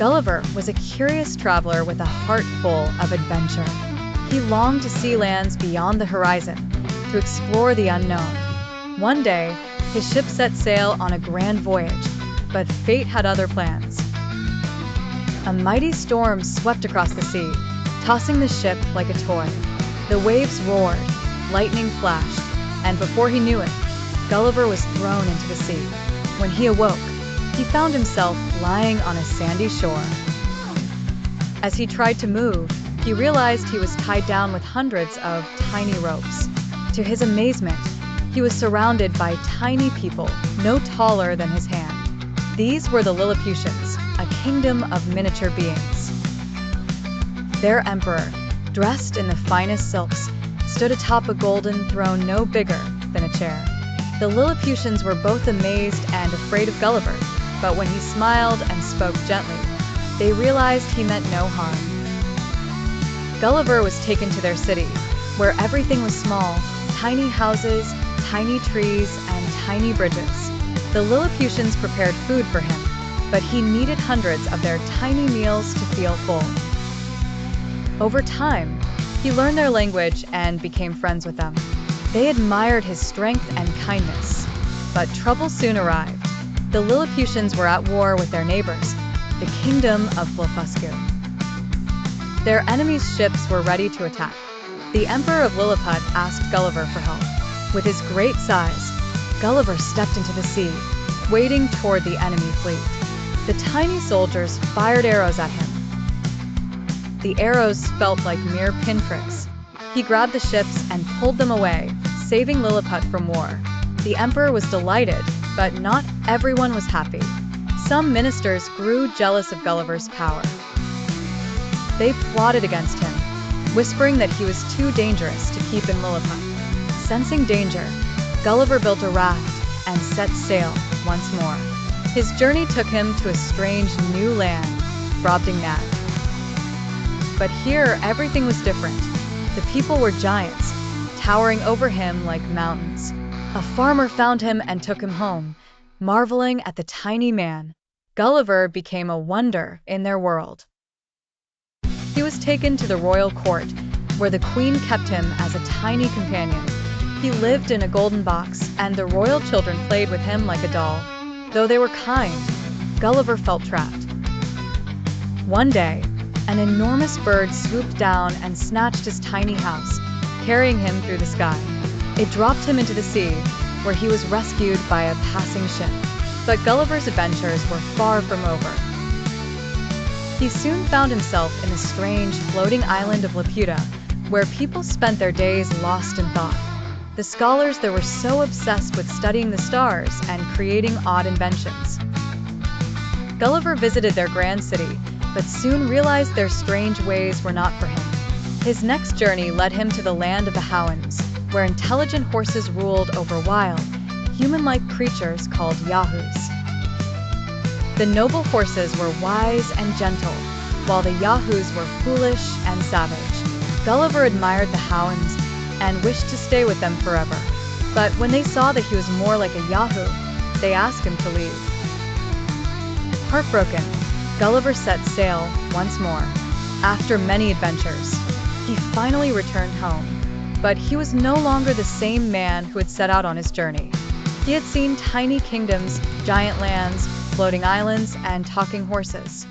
Gulliver was a curious traveler with a heart full of adventure. He longed to see lands beyond the horizon, to explore the unknown. One day, his ship set sail on a grand voyage, but fate had other plans. A mighty storm swept across the sea, tossing the ship like a toy. The waves roared, lightning flashed, and before he knew it, Gulliver was thrown into the sea. When he awoke, he found himself lying on a sandy shore. As he tried to move, he realized he was tied down with hundreds of tiny ropes. To his amazement, he was surrounded by tiny people no taller than his hand. These were the Lilliputians, a kingdom of miniature beings. Their emperor, dressed in the finest silks, stood atop a golden throne no bigger than a chair. The Lilliputians were both amazed and afraid of Gulliver, but when he smiled and spoke gently, they realized he meant no harm. Gulliver was taken to their city, where everything was small: tiny houses, tiny trees, and tiny bridges. The Lilliputians prepared food for him, but he needed hundreds of their tiny meals to feel full. Over time, he learned their language and became friends with them. They admired his strength and kindness, but trouble soon arrived. The Lilliputians were at war with their neighbors, the kingdom of Blefuscu. Their enemies' ships were ready to attack. The Emperor of Lilliput asked Gulliver for help. With his great size, Gulliver stepped into the sea, wading toward the enemy fleet. The tiny soldiers fired arrows at him. The arrows felt like mere pinpricks. He grabbed the ships and pulled them away, saving Lilliput from war. The emperor was delighted, but not everyone was happy. Some ministers grew jealous of Gulliver's power. They plotted against him, whispering that he was too dangerous to keep in Lilliput. Sensing danger, Gulliver built a raft and set sail once more. His journey took him to a strange new land, Brobdingnag. But here, everything was different. The people were giants, towering over him like mountains. A farmer found him and took him home, marveling at the tiny man. Gulliver became a wonder in their world. He was taken to the royal court, where the queen kept him as a tiny companion. He lived in a golden box, and the royal children played with him like a doll. Though they were kind, Gulliver felt trapped. One day, an enormous bird swooped down and snatched his tiny house, carrying him through the sky. It dropped him into the sea, where he was rescued by a passing ship. But Gulliver's adventures were far from over. He soon found himself in the strange, floating island of Laputa, where people spent their days lost in thought. The scholars there were so obsessed with studying the stars and creating odd inventions. Gulliver visited their grand city, but soon realized their strange ways were not for him. His next journey led him to the land of the Howans, where intelligent horses ruled over wild, human-like creatures called yahoos. The noble horses were wise and gentle, while the yahoos were foolish and savage. Gulliver admired the Howans and wished to stay with them forever. But when they saw that he was more like a yahoo, they asked him to leave. Heartbroken, Gulliver set sail once more. After many adventures, he finally returned home. But he was no longer the same man who had set out on his journey. He had seen tiny kingdoms, giant lands, floating islands, and talking horses.